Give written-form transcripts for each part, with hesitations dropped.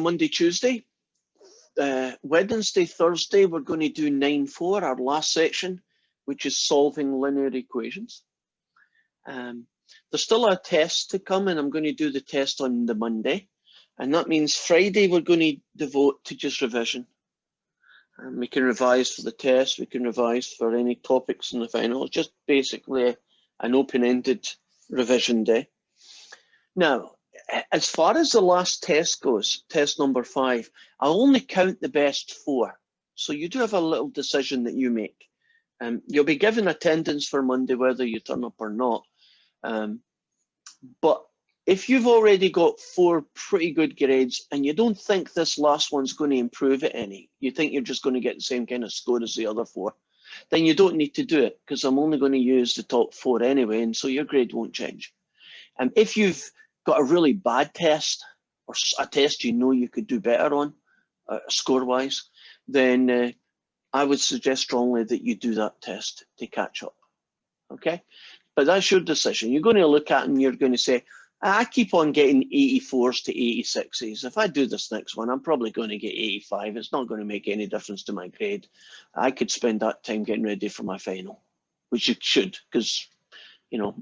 Monday, Tuesday. Wednesday, Thursday, we're going to do 9.4, our last section, which is solving linear equations. There's still a test to come, and I'm going to do the test on the Monday. And that means Friday we're going to devote to just revision. And we can revise for the test, we can revise for any topics in the final. It's just basically an open-ended revision day. Now, as far as the last test goes, test number 5, I'll only count the best 4. So you do have a little decision that you make. You'll be given attendance for Monday, whether you turn up or not. But if you've already got 4 pretty good grades and you don't think this last one's going to improve it any, you think you're just going to get the same kind of score as the other 4, then you don't need to do it, because I'm only going to use the top 4 anyway, and so your grade won't change. And if you've got a really bad test, or a test you know you could do better on, score-wise, then I would suggest strongly that you do that test to catch up, okay? But that's your decision. You're going to look at it and you're going to say, I keep on getting 84s to 86s. If I do this next one, I'm probably going to get 85. It's not going to make any difference to my grade. I could spend that time getting ready for my final, which you should, because, you know,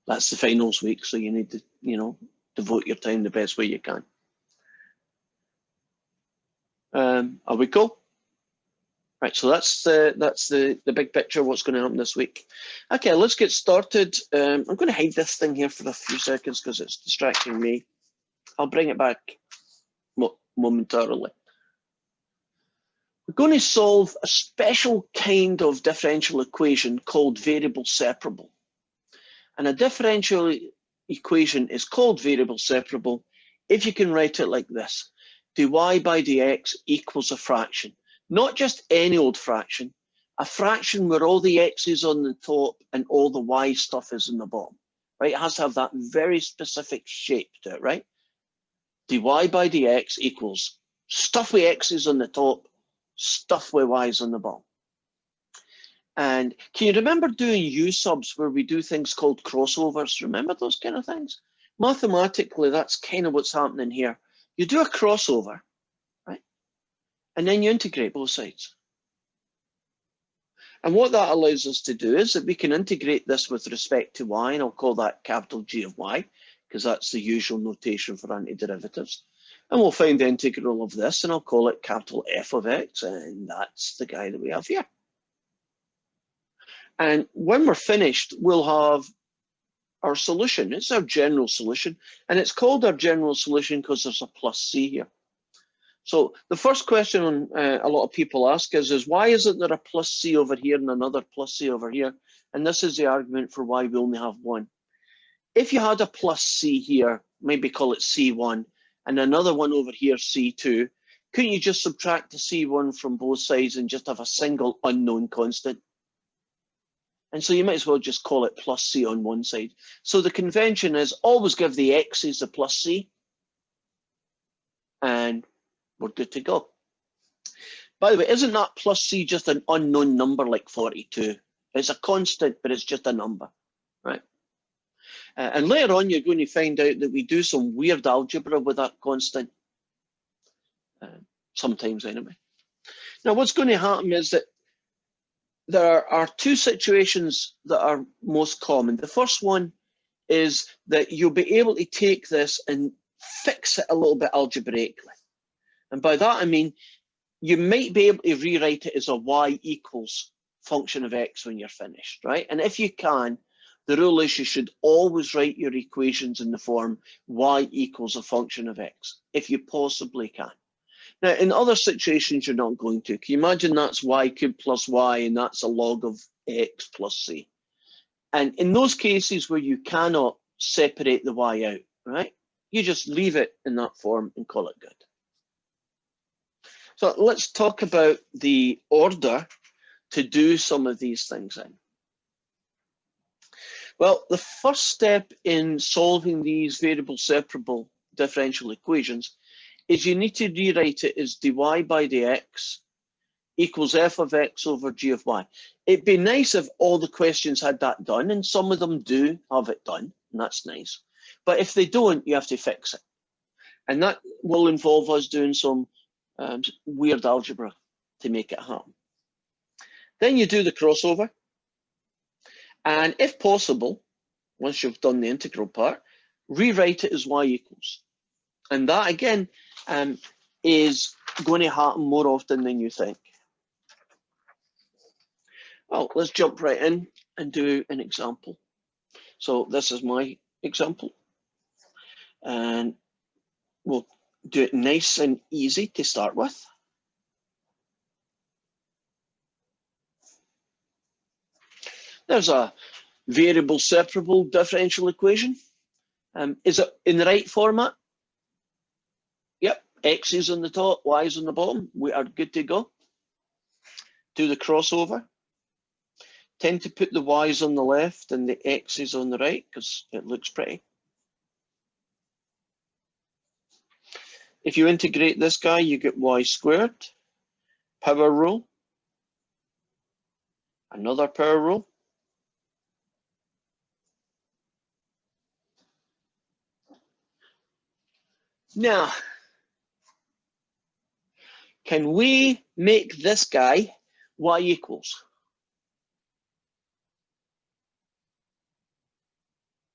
that's the finals week. So you need to, you know, devote your time the best way you can. Are we cool? Right, so that's the big picture of what's going to happen this week. Okay, let's get started. I'm going to hide this thing here for a few seconds because it's distracting me. I'll bring it back momentarily. We're going to solve a special kind of differential equation called variable separable. And a differential equation is called variable separable if you can write it like this. dy by dx equals a fraction. Not just any old fraction, a fraction where all the x's on the top and all the y stuff is in the bottom, right? It has to have that very specific shape to it, right? dy by dx equals stuff with x's on the top, stuff with y's on the bottom. And can you remember doing u-subs where we do things called crossovers? Remember those kind of things? Mathematically, that's kind of what's happening here. You do a crossover, and then you integrate both sides. And what that allows us to do is that we can integrate this with respect to y, and I'll call that capital G of y, because that's the usual notation for antiderivatives. And we'll find the integral of this, and I'll call it capital F of x, and that's the guy that we have here. And when we're finished, we'll have our solution. It's our general solution, and it's called our general solution because there's a plus c here. So the first question a lot of people ask is why isn't there a plus c over here and another plus c over here? And this is the argument for why we only have one. If you had a plus c here, maybe call it c1, and another one over here, c2, couldn't you just subtract the c1 from both sides and just have a single unknown constant? And so you might as well just call it plus c on one side. So the convention is always give the x's the plus c, and we're good to go. By the way, isn't that plus c just an unknown number like 42? It's a constant, but it's just a number, right? And later on, you're going to find out that we do some weird algebra with that constant, sometimes anyway. Now, what's going to happen is that there are 2 situations that are most common. The first one is that you'll be able to take this and fix it a little bit algebraically. And by that, I mean, you might be able to rewrite it as a y equals function of x when you're finished, right? And if you can, the rule is you should always write your equations in the form y equals a function of x, if you possibly can. Now, in other situations, you're not going to. Can you imagine that's y cubed plus y, and that's a log of x plus c? And in those cases where you cannot separate the y out, right, you just leave it in that form and call it good. So let's talk about the order to do some of these things in. Well, the first step in solving these variable separable differential equations is you need to rewrite it as dy by dx equals f of x over g of y. It'd be nice if all the questions had that done, and some of them do have it done, and that's nice. But if they don't, you have to fix it. And that will involve us doing some weird algebra to make it happen. Then you do the crossover. And if possible, once you've done the integral part, rewrite it as y equals. And that, again, is going to happen more often than you think. Well, let's jump right in and do an example. So this is my example. And we'll do it nice and easy to start with. There's a variable separable differential equation. Is it in the right format? Yep, x is on the top, y is on the bottom. We are good to go. Do the crossover. Tend to put the y's on the left and the x's on the right because it looks pretty. If you integrate this guy, you get y squared, power rule, another power rule. Now, can we make this guy y equals?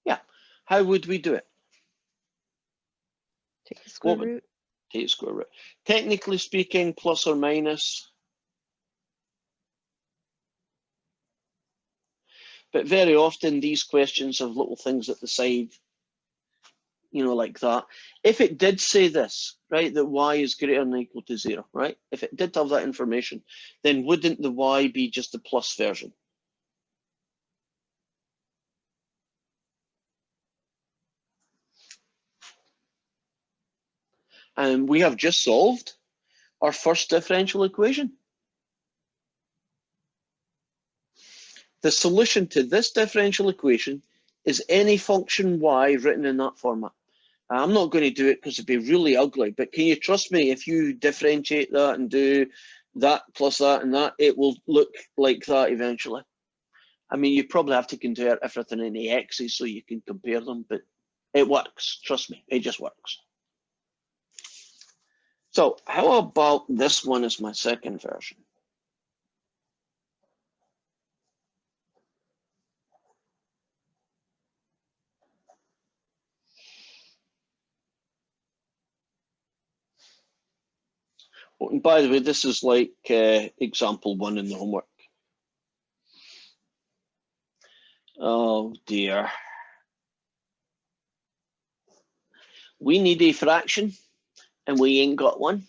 Yeah, how would we do it? Take the square root. Take the square root. Technically speaking, plus or minus. But very often these questions have little things at the side, you know, like that. If it did say this, right, that y is greater than or equal to 0, right? If it did have that information, then wouldn't the y be just the plus version? And we have just solved our first differential equation. The solution to this differential equation is any function y written in that format. I'm not going to do it because it'd be really ugly, but can you trust me, if you differentiate that and do that plus that and that, it will look like that eventually. I mean, you probably have to convert everything into x's so you can compare them, but it works. Trust me, it just works. So how about this one as my second version? Oh, and by the way, this is like example 1 in the homework. Oh dear. We need a fraction and we ain't got one.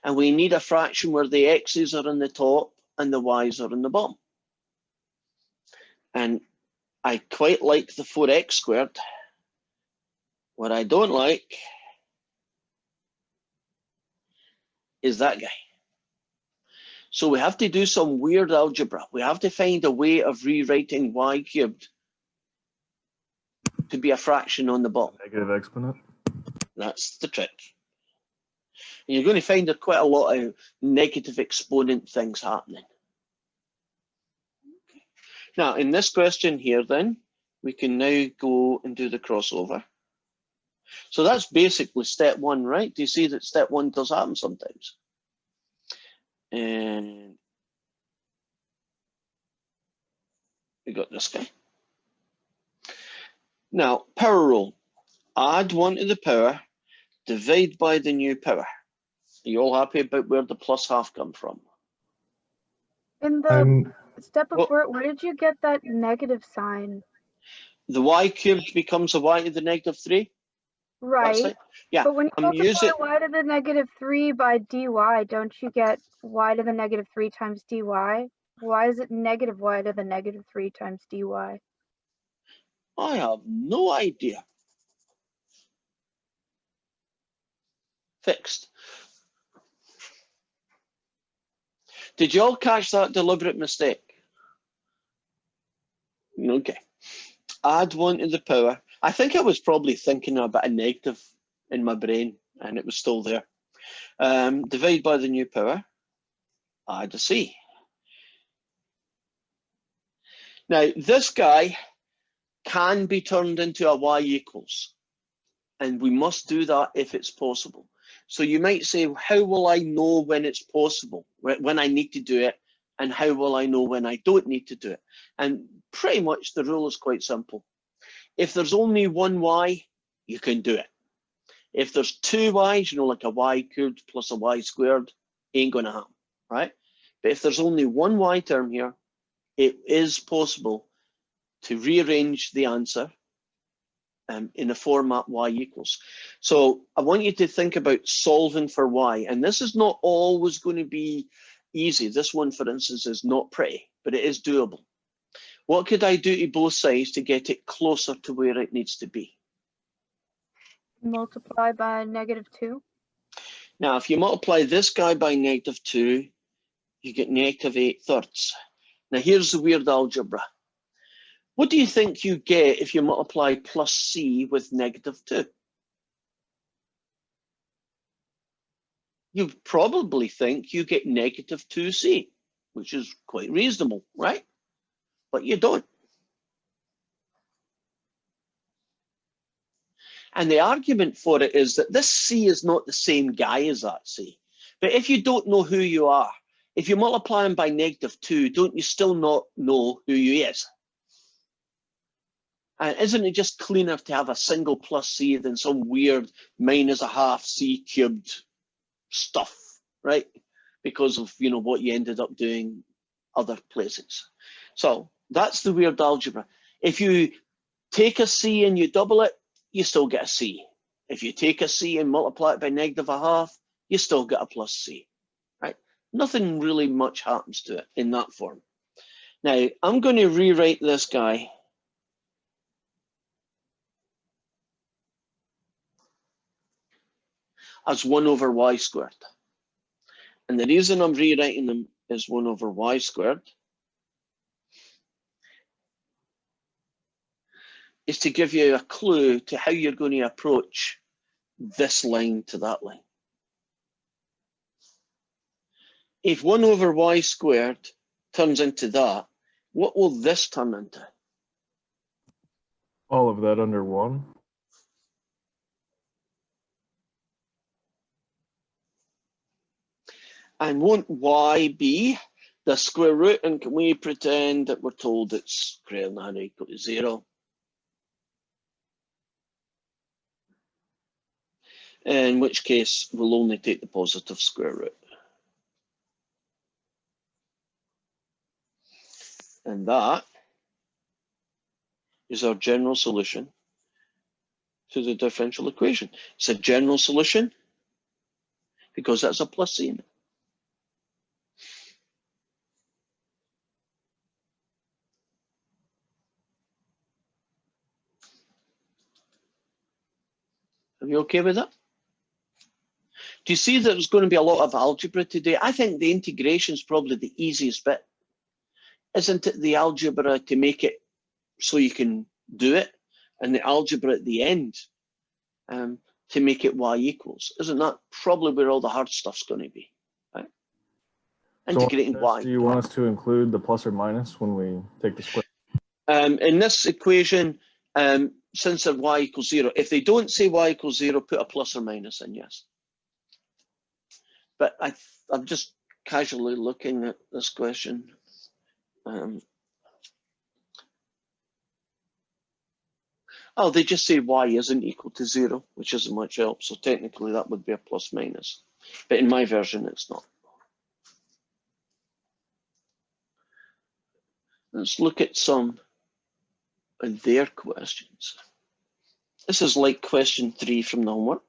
And we need a fraction where the x's are on the top and the y's are on the bottom. And I quite like the 4x squared. What I don't like is that guy. So we have to do some weird algebra. We have to find a way of rewriting y cubed to be a fraction on the bottom. Negative exponent. That's the trick. And you're going to find there quite a lot of negative exponent things happening. Now, in this question here, then, we can now go and do the crossover. So that's basically step 1, right? Do you see that step 1 does happen sometimes? And we got this guy. Now, power rule. Add 1 to the power, divide by the new power. Are you all happy about where the plus half come from? In the step before it, where did you get that negative sign? The y cubed becomes a y to the negative 3. Right. Yeah. But when you multiply y to the negative 3 by dy, don't you get y to the negative 3 times dy? Why is it negative y to the negative 3 times dy? I have no idea. Fixed. Did you all catch that deliberate mistake? Okay. Add 1 to the power. I think I was probably thinking a bit of negative in my brain and it was still there. Divide by the new power. Add a c. Now, this guy can be turned into a y equals. And we must do that if it's possible. So you might say, how will I know when it's possible, when I need to do it? And how will I know when I don't need to do it? And pretty much the rule is quite simple. If there's only one y, you can do it. If there's two y's, you know, like a y cubed plus a y squared, ain't going to happen, right? But if there's only one y term here, it is possible to rearrange the answer in the format y equals. So I want you to think about solving for y, and this is not always going to be easy. This one, for instance, is not pretty, but it is doable. What could I do to both sides to get it closer to where it needs to be? Multiply by -2. Now, if you multiply this guy by -2, you get -8/3. Now, here's the weird algebra. What do you think you get if you multiply plus c with -2? You probably think you get -2c, which is quite reasonable, right? But you don't. And the argument for it is that this c is not the same guy as that c. But if you don't know who you are, if you multiply him by -2, don't you still not know who he is? And isn't it just cleaner to have a single plus c than some weird -1/2c³ stuff, right? Because of, you know, what you ended up doing other places. So that's the weird algebra. If you take a c and you double it, you still get a c. If you take a c and multiply it by -1/2, you still get a plus c, right? Nothing really much happens to it in that form. Now, I'm going to rewrite this guy as 1/y². And the reason I'm rewriting them as 1/y² is to give you a clue to how you're going to approach this line to that line. If 1/y² turns into that, what will this turn into? All of that under 1. And won't y be the square root? And can we pretend that we're told it's greater than or equal to 0? In which case, we'll only take the positive square root. And that is our general solution to the differential equation. It's a general solution because that's a plus c in it. Are you okay with that? Do you see that there's going to be a lot of algebra today? I think the integration is probably the easiest bit. Isn't it the algebra to make it so you can do it, and the algebra at the end to make it y equals? Isn't that probably where all the hard stuff's going to be? Right? Integrating y. Do you want us to include the plus or minus when we take the square? In this equation, since they're y equals 0, if they don't say y equals 0, put a plus or minus in, yes. But I'm just casually looking at this question. Oh, they just say y isn't equal to 0, which isn't much help. So technically that would be a plus minus. But in my version, it's not. Let's look at some of their questions. This is like question 3 from the homework.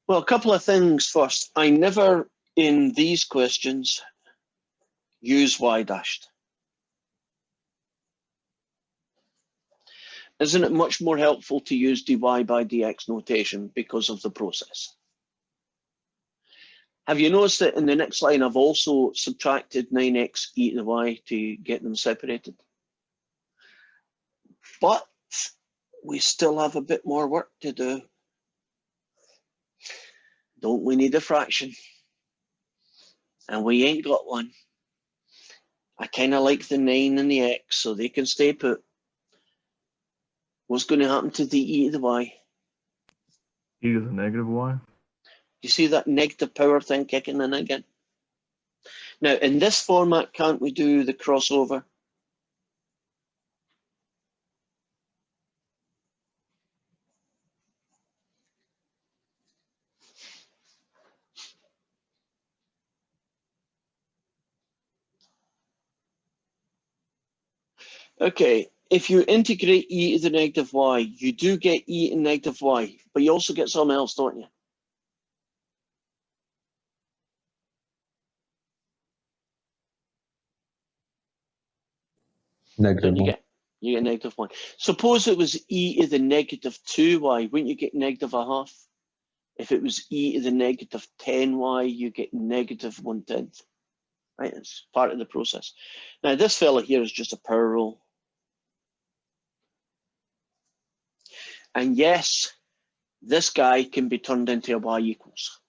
Well, a couple of things first. I never, in these questions, use y dashed. Isn't it much more helpful to use dy by dx notation because of the process? Have you noticed that in the next line, I've also subtracted 9x e to the y to get them separated? But we still have a bit more work to do. Don't we need a fraction? And we ain't got one. I kind of like the 9 and the x, so they can stay put. What's going to happen to the e to the y? E to the negative y. You see that negative power thing kicking in again? Now, in this format, can't we do the crossover? Okay, if you integrate e to the negative y, you do get e to the negative y, but you also get something else, don't you? Negative Don't you one. get? You get negative 1. Suppose it was e to the negative 2y, wouldn't you get negative 1/2? If it was e to the negative 10y, you get negative 1/10. Right, it's part of the process. Now, this fella here is just a power rule. And yes, this guy can be turned into a y equals.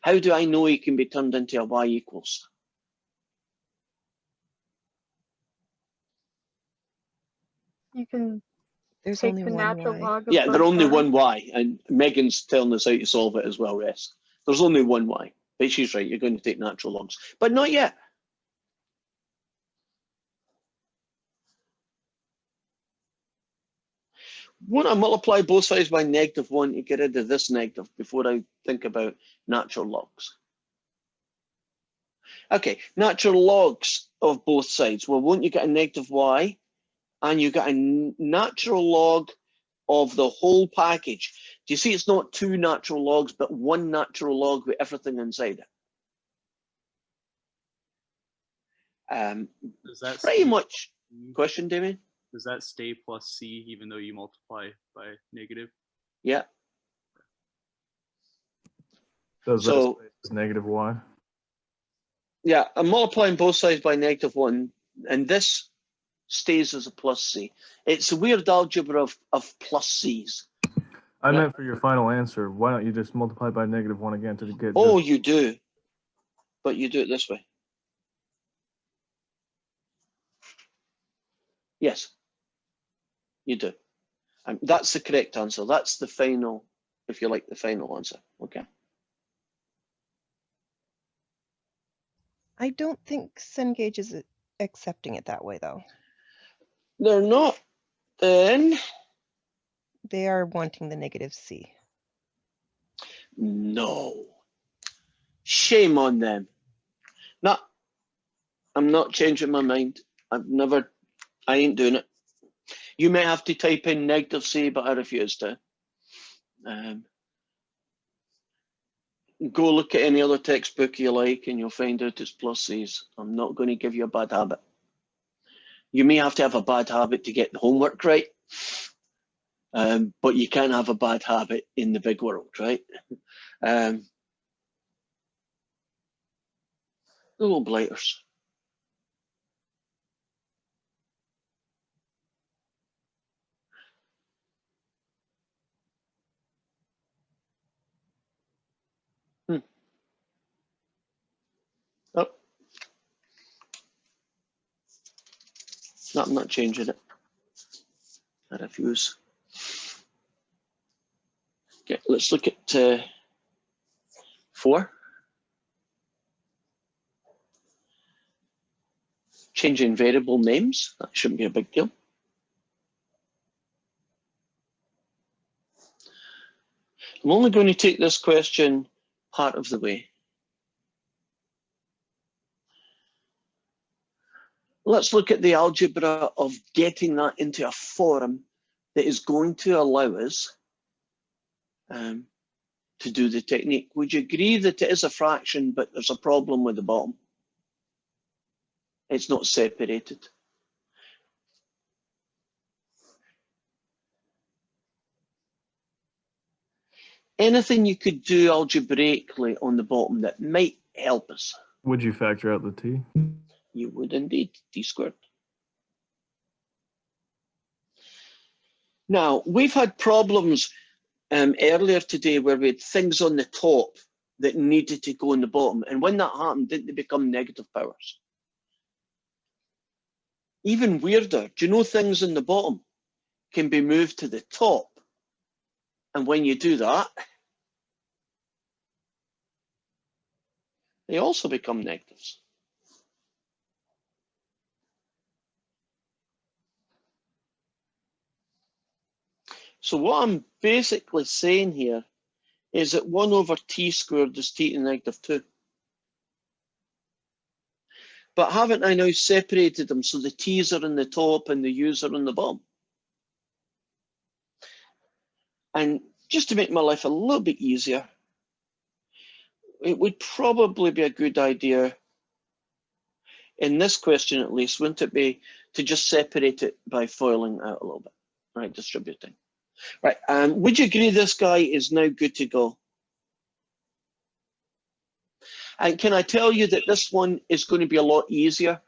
How do I know he can be turned into a y equals? You can There's take only the one natural y. log of Yeah, both they're only sides. one y, and Megan's telling us how to solve it as well, Rest. There's only one y, but she's right, you're going to take natural logs. But not yet. Want to multiply both sides by -1 to get rid of this negative before I think about natural logs. Okay, natural logs of both sides. Well, won't you get a negative y? And you get a natural log of the whole package. Do you see it's not 2 natural logs, but 1 natural log with everything inside it? Does that Pretty stay, much. Question, Damien? does that stay plus c even though you multiply by negative? Yeah. Does So- that stay as negative y? Yeah, I'm multiplying both sides by -1, and this stays as a plus c. It's a weird algebra of plus c's. I Yeah. meant for your final answer. Why don't you just multiply by -1 again to get Oh, just you do, but you do it this way. Yes, you do. And that's the correct answer. That's the final, if you like, the final answer. Okay. I don't think Cengage is accepting it that way, though. They're not then. They are wanting the negative c. No. Shame on them. No, I'm not changing my mind. I ain't doing it. You may have to type in -c, but I refuse to. Go look at any other textbook you like and you'll find out it's plus c's. I'm not going to give you a bad habit. You may have to have a bad habit to get the homework right, but you can't have a bad habit in the big world, right? Little blighters. Oh, no, I'm not changing it. I refuse. Okay, let's look at 4. Changing variable names. That shouldn't be a big deal. I'm only going to take this question part of the way. Let's look at the algebra of getting that into a form that is going to allow us to do the technique. Would you agree that it is a fraction, but there's a problem with the bottom? It's not separated. Anything you could do algebraically on the bottom that might help us? would you factor out the t? You would indeed, t squared. Now, we've had problems earlier today where we had things on the top that needed to go in the bottom. And when that happened, didn't they become negative powers? Even weirder, do you know things in the bottom can be moved to the top? And when you do that, they also become negatives. So what I'm basically saying here is that 1 over t squared is t to the negative 2. But haven't I now separated them so the t's are in the top and the u's are in the bottom? And just to make my life a little bit easier, it would probably be a good idea, in this question at least, wouldn't it be, to just separate it by foiling out a little bit, right, distributing. Right, would you agree this guy is now good to go? And can I tell you that this one is going to be a lot easier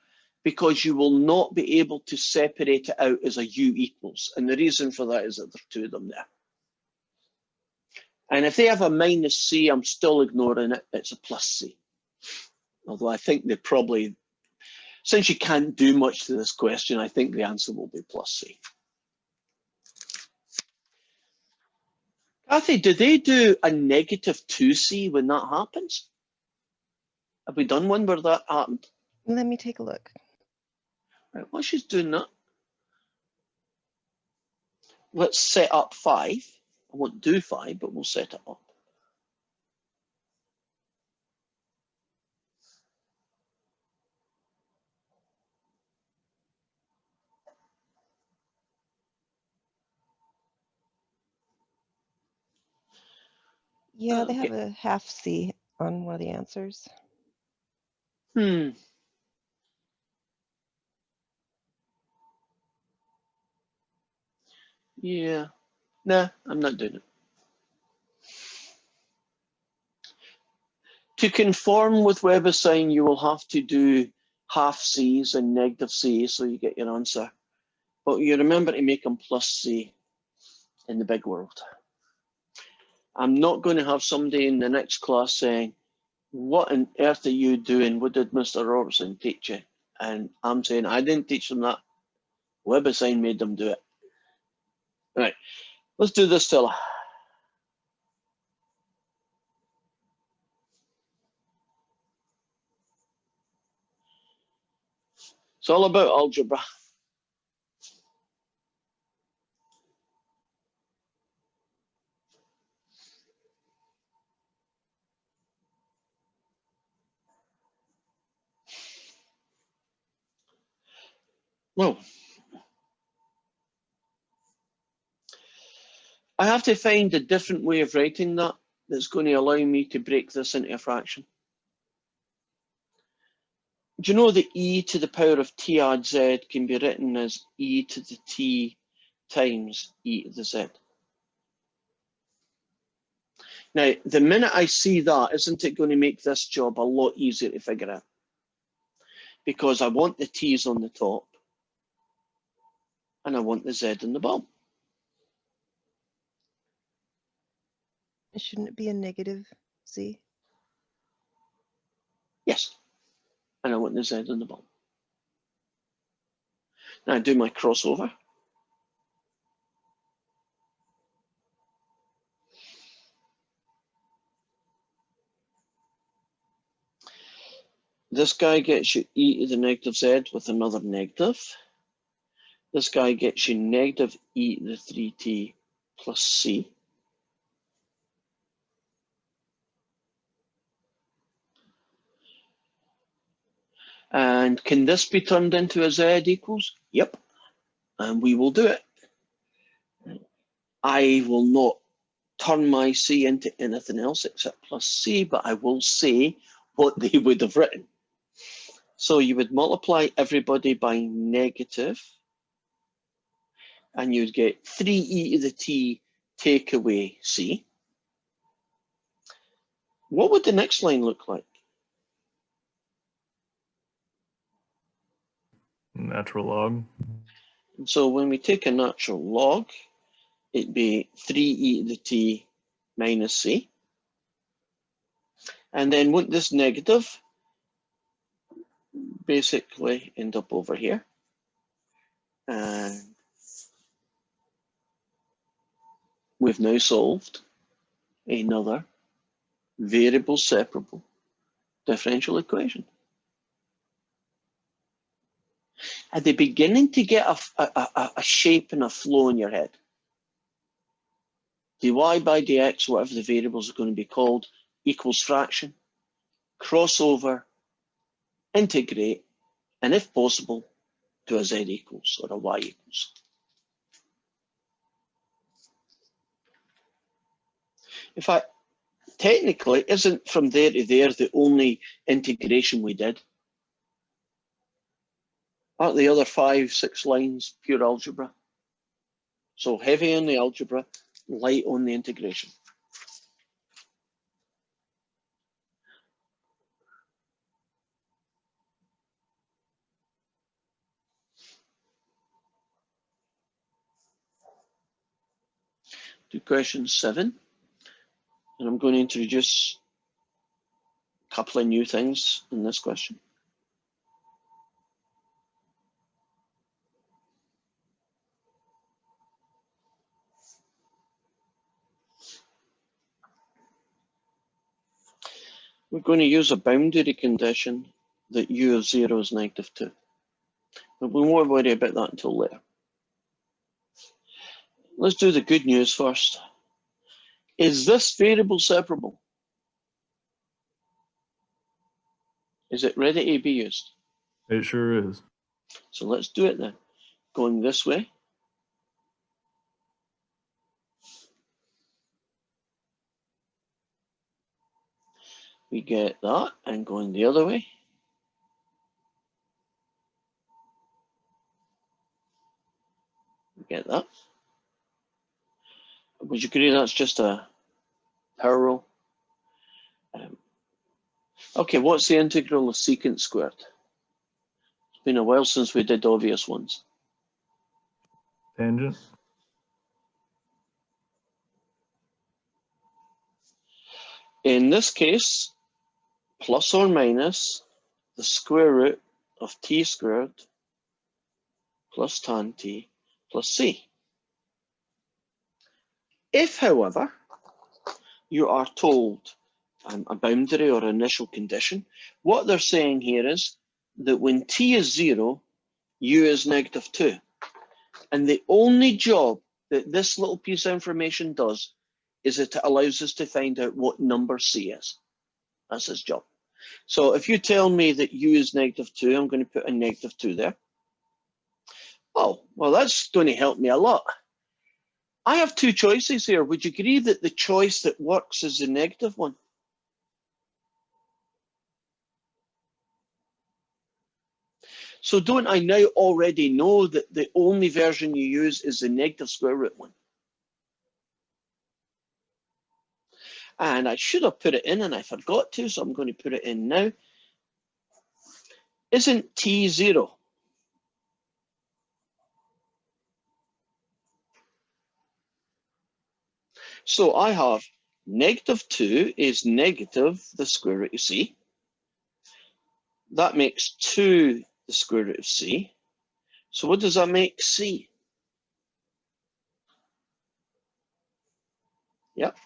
because you will not be able to separate it out as a u equals. And the reason for that is that there are 2 of them there. And if they have a minus c, I'm still ignoring it. It's a plus c. Although I think they probably, since you can't do much to this question, I think the answer will be plus c. Kathy, do they do a negative 2c when that happens? Have we done one where that happened? Let me take a look. Right, while she's doing that, let's set up 5. I won't do 5, but we'll set it up. Yeah, they Okay. have a half C on one of the answers. Yeah. Nah, I'm not doing it. To conform with WebAssign, you will have to do half C's and negative C, so you get your answer. But you remember to make them plus C in the big world. I'm not going to have somebody in the next class saying, what on earth are you doing? What did Mr. Robertson teach you? And I'm saying, I didn't teach them that. WebAssign made them do it. Right, let's do this fella. It's all about algebra. Well, I have to find a different way of writing that that's going to allow me to break this into a fraction. Do you know that e to the power of t add z can be written as e to the t times e to the z? Now, the minute I see that, isn't it going to make this job a lot easier to figure out? Because I want the t's on the top and I want the z in the bottom. Shouldn't it be a negative C? Yes, and I want the z in the bottom. Now I do my crossover. This guy gets you e to the negative z with another negative. This guy gets you negative e to the 3t plus c. And can this be turned into a z equals? Yep, and we will do it. I will not turn my c into anything else except plus c, but I will say what they would have written. So you would multiply everybody by negative, and you'd get 3e to the t take away c. What would the next line look like? Natural log. And so when we take a natural log, it'd be 3e to the t minus c. And then wouldn't this negative basically end up over here? And we've now solved another variable separable differential equation. Are they beginning to get a shape and a flow in your head? dy by dx, whatever the variables are going to be called, equals fraction, crossover, integrate, and if possible, to a z equals or a y equals. In fact, technically, isn't from there to there the only integration we did? Aren't the other 5, 6 lines pure algebra? So heavy on the algebra, light on the integration. To question 7, and I'm going to introduce a couple of new things in this question. We're going to use a boundary condition that u of 0 is -2. But we won't worry about that until later. Let's do the good news first. Is this variable separable? Is it ready to be used? It sure is. So let's do it then. Going this way. We get that, and going the other way. We get that. Would you agree that's just a power rule? Okay, what's the integral of secant squared? It's been a while since we did obvious ones. Tangent. In this case, plus or minus the square root of t squared plus tan t plus c. If, however, you are told a boundary or initial condition, what they're saying here is that when t is 0, u is -2. And the only job that this little piece of information does is it allows us to find out what number c is. That's its job. So if you tell me that u is -2, I'm going to put a -2 there. Oh, well, that's going to help me a lot. I have two choices here. Would you agree that the choice that works is the negative one? So don't I now already know that the only version you use is the negative square root one? And I should have put it in and I forgot to, so I'm going to put it in now. Isn't t 0? So I have -2 is negative the square root of c. That makes 2 the square root of c. So what does that make c? Yep.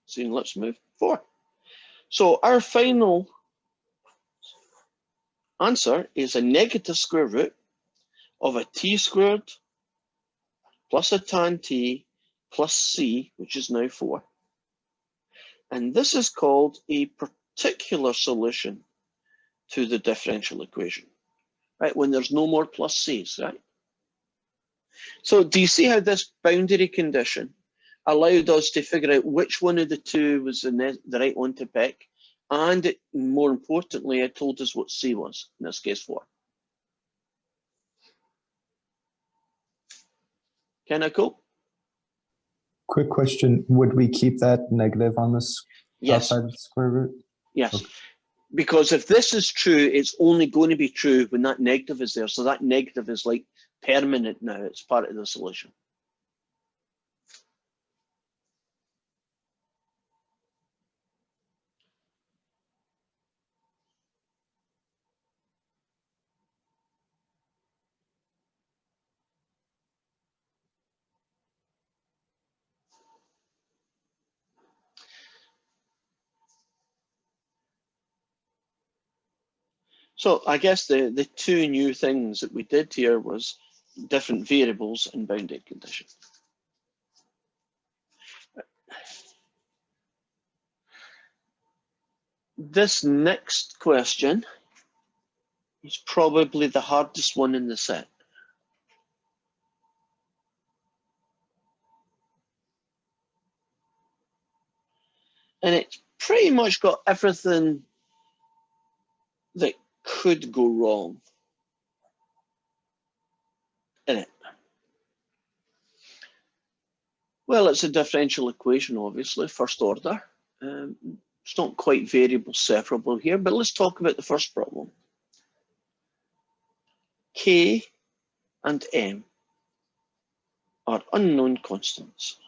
So let's move 4. So our final answer is a negative square root of a t squared plus a tan t plus c, which is now 4. And this is called a particular solution to the differential equation, right? When there's no more plus c's, right? So do you see how this boundary condition allowed us to figure out which one of the two was the right one to pick? And it, more importantly, it told us what c was, in this case 4. Kind of cool? Quick question, would we keep that negative on this Yes. outside the square root? Yes. Okay. Because if this is true, it's only going to be true when that negative is there. So that negative is like permanent now. It's part of the solution. So I guess the two new things that we did here was different variables and boundary conditions. This next question is probably the hardest one in the set. And it's pretty much got everything that could go wrong in it. Well, it's a differential equation, obviously, first order. It's not quite variable separable here, but let's talk about the first problem. K and M are unknown constants.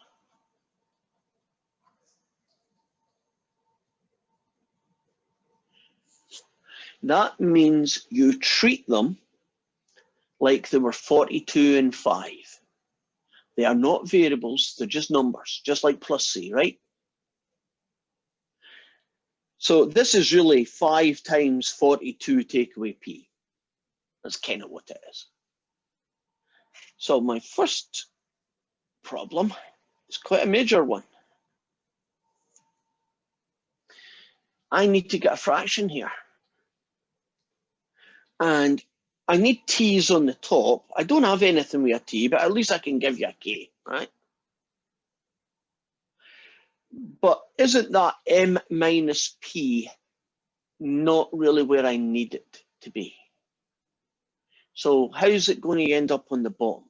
That means you treat them like they were 42 and 5. They are not variables, they're just numbers, just like plus C, right? So this is really 5 times 42 take away P. That's kind of what it is. So my first problem is quite a major one. I need to get a fraction here. And I need T's on the top. I don't have anything with a T, but at least I can give you a K, right? But isn't that M minus P not really where I need it to be? So how's it going to end up on the bottom?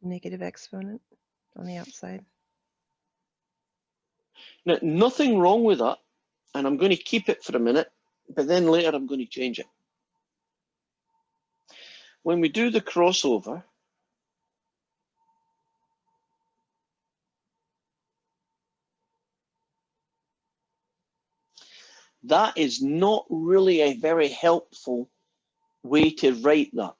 Negative exponent on the outside. Now, nothing wrong with that, and I'm going to keep it for a minute, but then later I'm going to change it. When we do the crossover, that is not really a very helpful way to write that.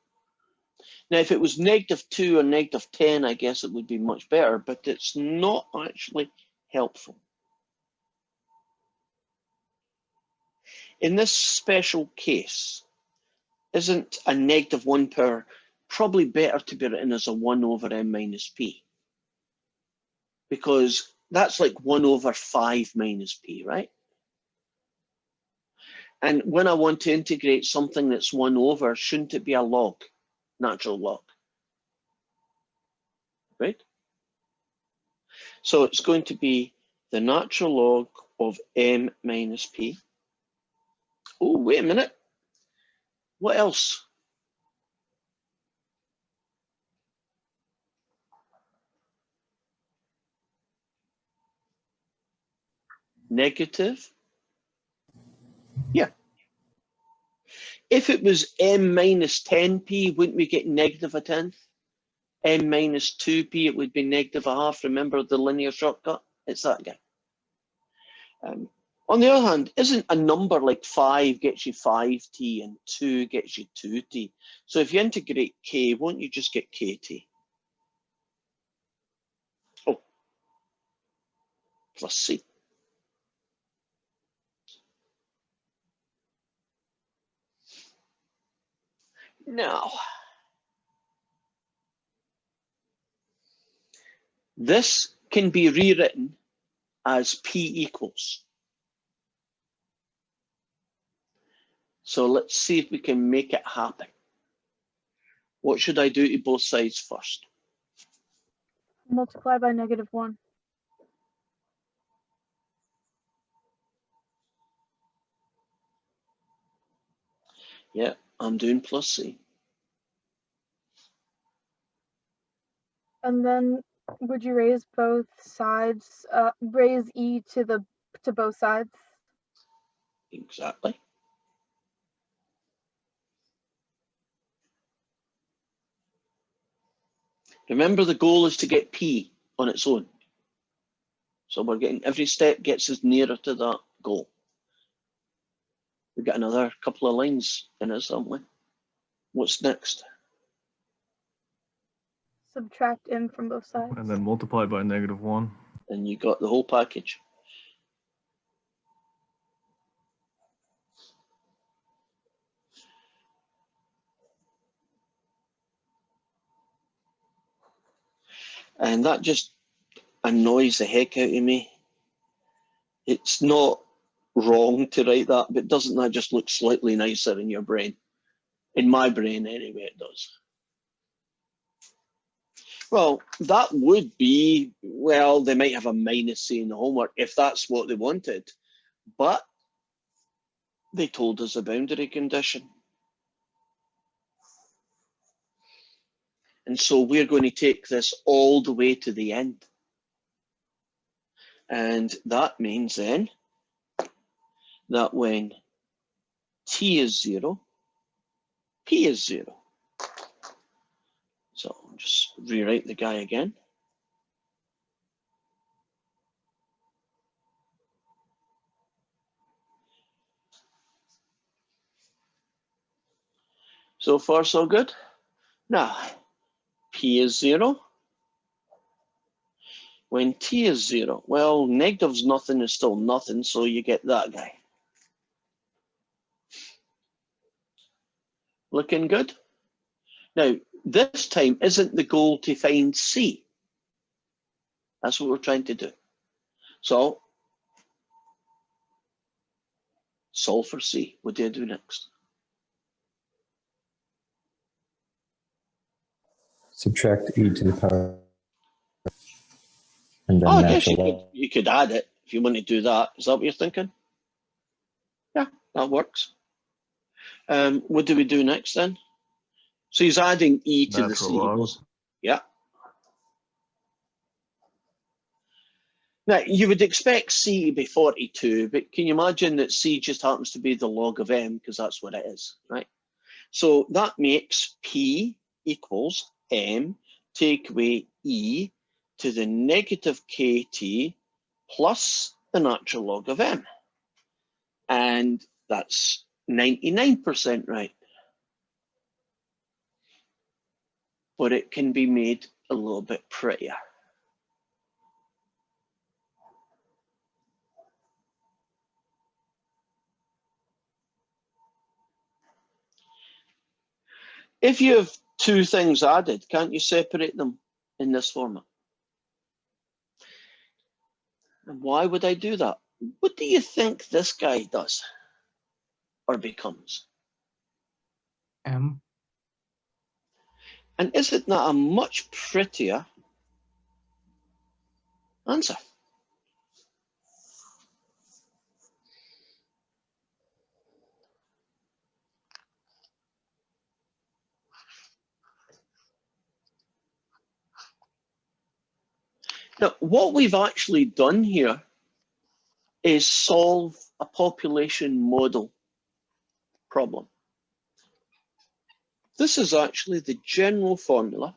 Now, if it was -2 or -10, I guess it would be much better, but it's not actually helpful. In this special case, isn't a -1 power probably better to be written as a 1 over m minus p? Because that's like 1 over 5 minus p, right? And when I want to integrate something that's 1 over, shouldn't it be a log, natural log? Right? So it's going to be the natural log of m minus p. Oh, wait a minute. What else? Negative? Yeah. If it was m minus 10p, wouldn't we get -1/10? M minus 2p, it would be -1/2. Remember the linear shortcut? It's that guy. On the other hand, isn't a number like 5 gets you 5t and 2 gets you 2t? So if you integrate k, won't you just get kt? Oh, plus c. Now, this can be rewritten as p equals. So let's see if we can make it happen. What should I do to both sides first? Multiply by -1. Yeah, I'm doing plus c. And then would you raise both sides, raise e to both sides? Exactly. Remember, the goal is to get p on its own. So we're getting, every step gets us nearer to that goal. We've got another couple of lines in it, haven't we? What's next? Subtract m from both sides. And then multiply by -1. and you got the whole package. And that just annoys the heck out of me. It's not wrong to write that, but doesn't that just look slightly nicer in your brain? In my brain, anyway, it does. Well, that would be, well, they might have a minus C in the homework if that's what they wanted, but they told us a boundary condition. And so we're going to take this all the way to the end. And that means then that when t is 0, p is 0. So I'll just rewrite the guy again. So far, so good. Now, p is 0. When t is 0, well, negative's nothing is still nothing, so you get that guy. Looking good? Now, this time isn't the goal to find C. That's what we're trying to do. So, solve for C. What do I do next? Subtract e to the power. And then Oh, I guess natural. you could add it if you want to do that. Is that what you're thinking? Yeah, that works. What do we do next then? So he's adding e to the Natural C. log. Yeah. Now, you would expect C to be 42, but can you imagine that C just happens to be the log of m, because that's what it is, right? So that makes P equals m, take away e to the negative kt plus the natural log of m. And that's 99% right. But it can be made a little bit prettier. If you have two things added, can't you separate them in this format? And why would I do that? What do you think this guy does or becomes? M. And isn't that a much prettier answer? Now, what we've actually done here is solve a population model problem. This is actually the general formula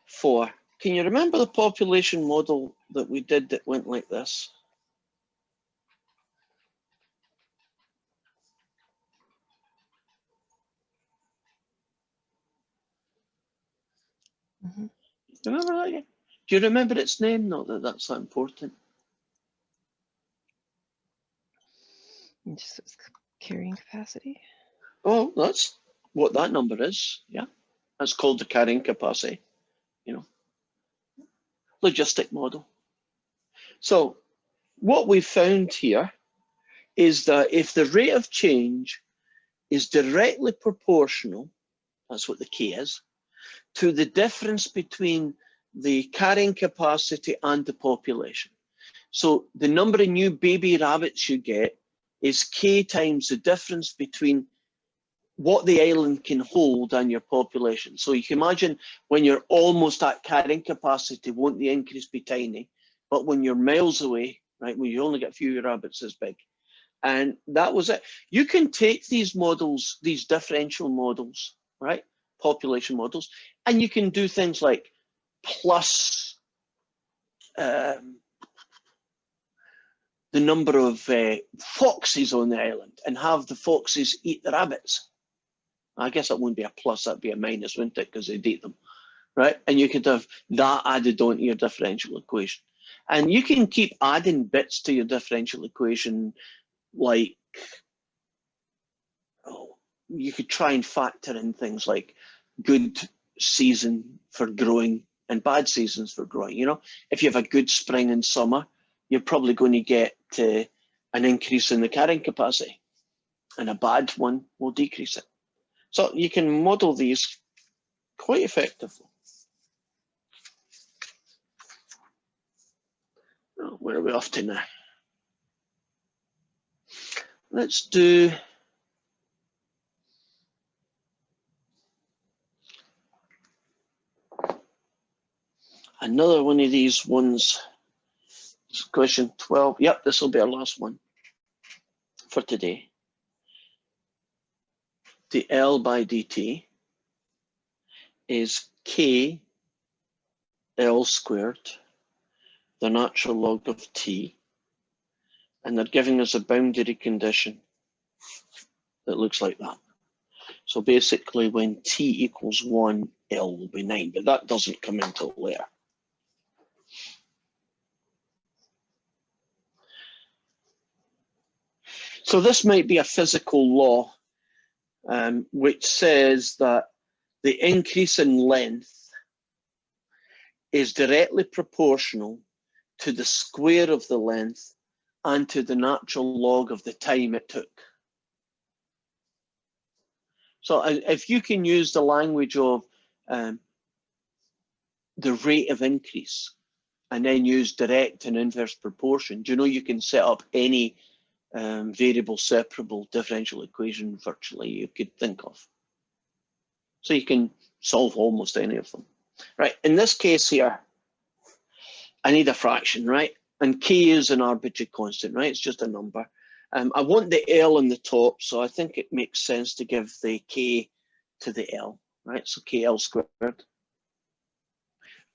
for, can you remember the population model that we did that went like this? Mhm. Remember that? Yeah? Do you remember its name? Not that that's that important. Just its carrying capacity. Oh, that's what that number is. Yeah, that's called the carrying capacity. You know, logistic model. So what we found here is that if the rate of change is directly proportional, that's what the K is, to the difference between the carrying capacity and the population. So the number of new baby rabbits you get is K times the difference between what the island can hold and your population. So you can imagine when you're almost at carrying capacity, won't the increase be tiny? But when you're miles away, right, when you only get a few rabbits this big. And that was it. You can take these models, these differential models, right, population models, and you can do things like plus the number of foxes on the island and have the foxes eat the rabbits. I guess that wouldn't be a plus, that'd be a minus, wouldn't it? Because they'd eat them. right? And you could have that added onto your differential equation. And you can keep adding bits to your differential equation, like, oh, you could try and factor in things like good season for growing and bad seasons for growing. You know, if you have a good spring and summer, you're probably going to get an increase in the carrying capacity, and a bad one will decrease it. So you can model these quite effectively. Oh, where are we off to now? Let's do another one of these ones. Question 12. Yep, this will be our last one for today. The L by dt is k L squared, the natural log of t, and they're giving us a boundary condition that looks like that. So basically when t equals 1, L will be 9, but that doesn't come until later. So this might be a physical law which says that the increase in length is directly proportional to the square of the length and to the natural log of the time it took. So if you can use the language of the rate of increase and then use direct and inverse proportion, do you know you can set up any variable separable differential equation virtually you could think of. So you can solve almost any of them. Right, in this case here, I need a fraction, right? And k is an arbitrary constant, right? It's just a number. I want the L in the top, so I think it makes sense to give the k to the L, right? So KL squared.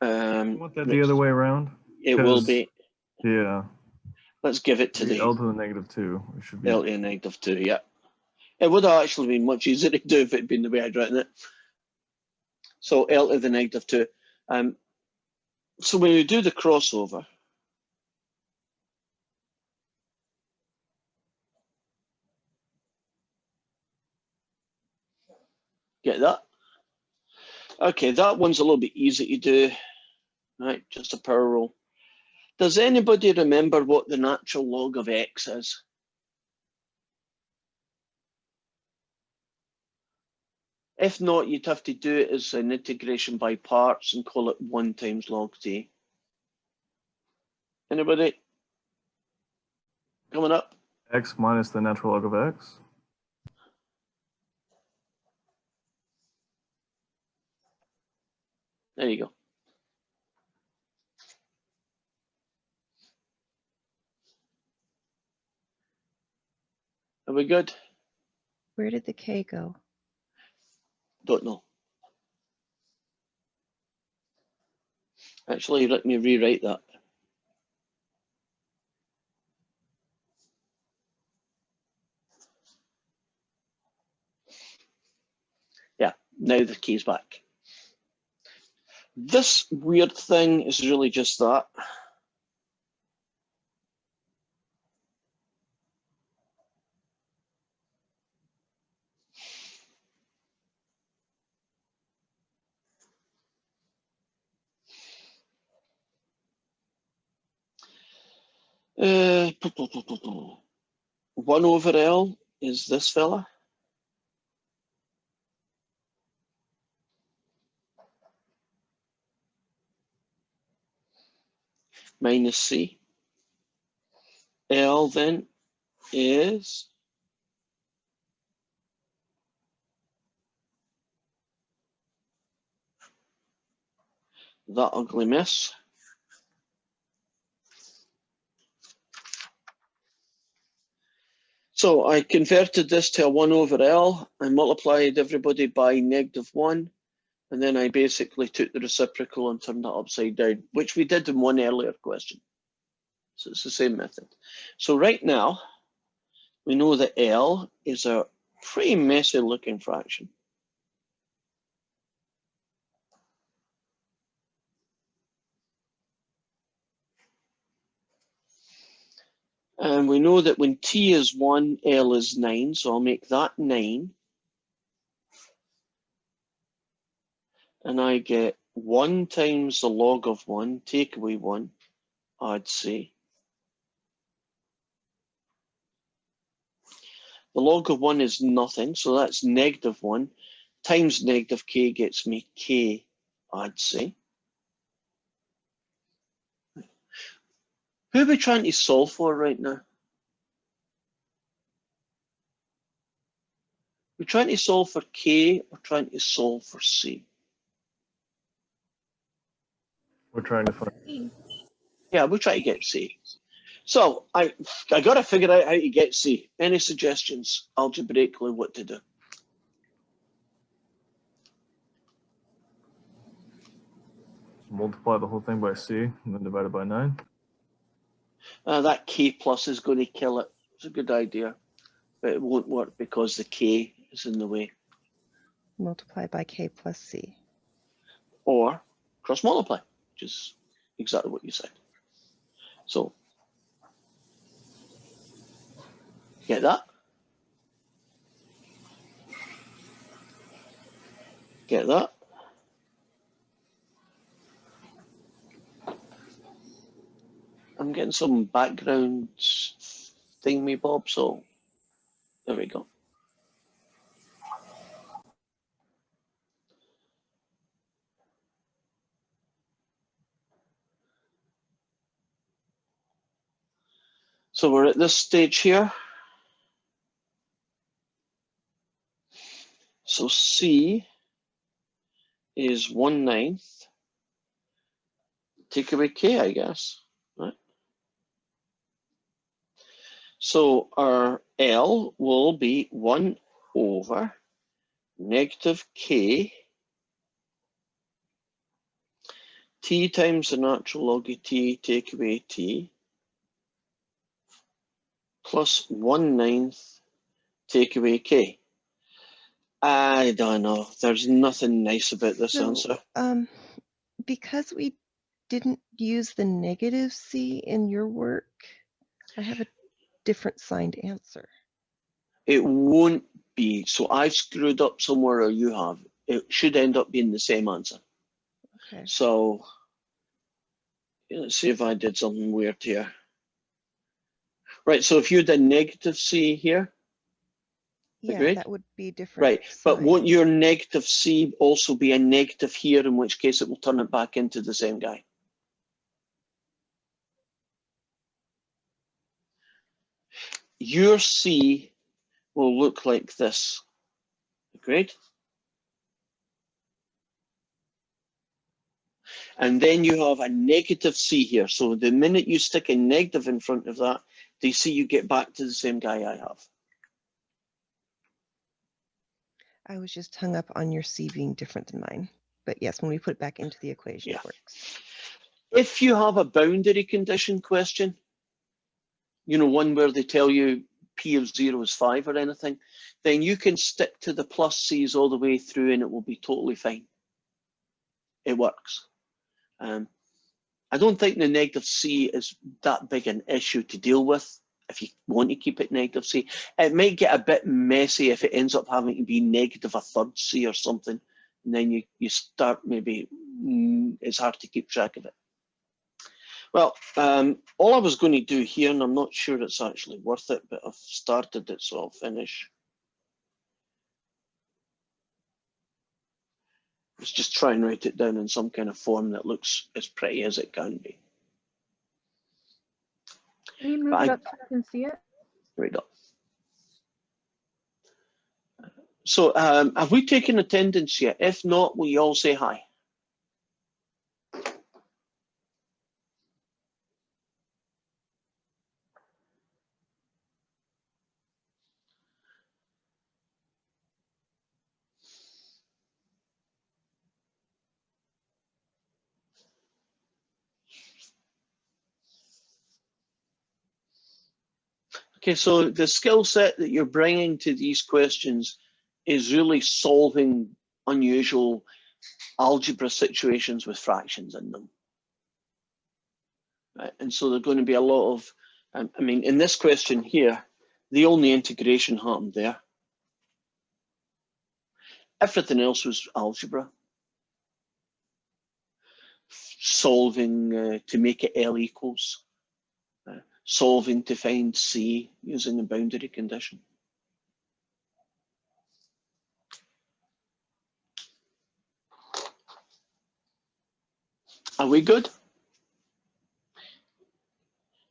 You want that the other way around? It will 'Cause- be. Yeah. Let's give it to the L to the -2. It should be. L to the -2, yeah. It would have actually been much easier to do if it had been the way I'd written it. So L to the -2. So when we do the crossover, get that? Okay, that one's a little bit easy to do, right? Just a power rule. Does anybody remember what the natural log of x is? If not, you'd have to do it as an integration by parts and call it 1 times log t. Anybody? Coming up? X minus the natural log of x. There you go. Are we good? Where did the K go? Don't know. Actually, let me rewrite that. Yeah, now the key's back. This weird thing is really just that. Uh, 1 over L is this fella. Minus C. L then is that ugly mess. So I converted this to a 1 over L. I multiplied everybody by -1. And then I basically took the reciprocal and turned that upside down, which we did in one earlier question. So it's the same method. So right now, we know that L is a pretty messy looking fraction. And we know that when t is 1, L is 9, so I'll make that 9. And I get 1 times the log of 1, take away 1, I'd say. The log of 1 is nothing, so that's negative 1. Times negative k gets me k, I'd say. Who are we trying to solve for right now? We're trying to solve for k or trying to solve for c? We're trying to find. Yeah, we're trying to get c. So I got to figure out how to get c. Any suggestions algebraically what to do? Multiply the whole thing by c and then divide it by 9. That k plus is going to kill it. It's a good idea, but it won't work because the k is in the way. Multiply by k plus c. Or cross multiply, which is exactly what you said. So get that. Get that. I'm getting some background thingy bob, so there we go. So we're at this stage here. So C is 1/9. Take away K, I guess, right? So our L will be 1 over negative K T times the natural log of T, take away T, plus 1/9 take away K. I don't know. There's nothing nice about this answer. Because we didn't use the negative c in your work, I have a different signed answer. It won't be. So I've screwed up somewhere or you have. It should end up being the same answer. Okay. So let's see if I did something weird here. Right, so if you did negative C here, Yeah, agreed? that would be different. Right, but sign. won't your negative C also be a negative here, in which case it will turn it back into the same guy? Your C will look like this, agreed? And then you have a negative C here. So the minute you stick a negative in front of that, do you see you get back to the same guy I have? I was just hung up on your c being different than mine. But yes, when we put it back into the equation, Yeah. it works. If you have a boundary condition question, you know, one where they tell you P of 0 is 5 or anything, then you can stick to the plus C's all the way through and it will be totally fine. It works. I don't think the negative C is that big an issue to deal with if you want to keep it negative C. It might get a bit messy if it ends up having to be negative a third C or something. And then you start maybe, it's hard to keep track of it. Well, all I was going to do here, and I'm not sure it's actually worth it, but I've started it, so I'll finish. Let's just try and write it down in some kind of form that looks as pretty as it can be. Can you move it up so I can see it? Right up. So have we taken attendance yet? If not, will you all say hi? Okay, so the skill set that you're bringing to these questions is really solving unusual algebra situations with fractions in them. Right? And so there are going to be a lot of I mean, in this question here, the only integration happened there. Everything else was algebra. Solving to make it L equals. Solving to find C using the boundary condition. Are we good?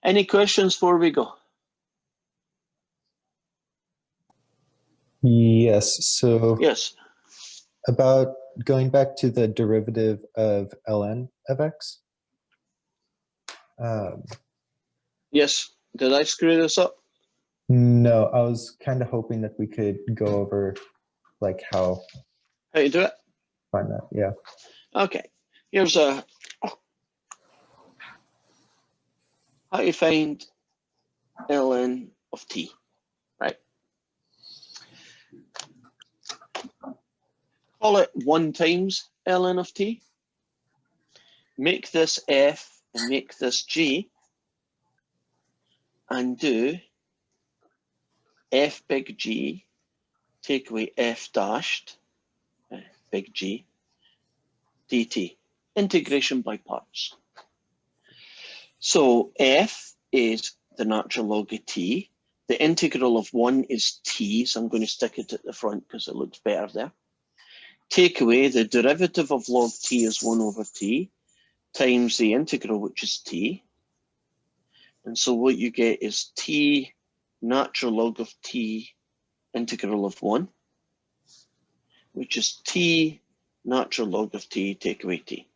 Any questions before we go? Yes. So Yes. about going back to the derivative of ln of x. Yes. Did I screw this up? No, I was kind of hoping that we could go over like how How you do it? find that. Yeah. Okay. Here's a how you find ln of t, right? Call it 1 times ln of t. Make this f and make this g, and do f big G, take away f dashed, big G, dt. Integration by parts. So f is the natural log of t. The integral of 1 is t, so I'm going to stick it at the front because it looks better there. Take away the derivative of log t is 1 over t times the integral, which is t. And so what you get is t natural log of t integral of 1, which is t natural log of t take away t.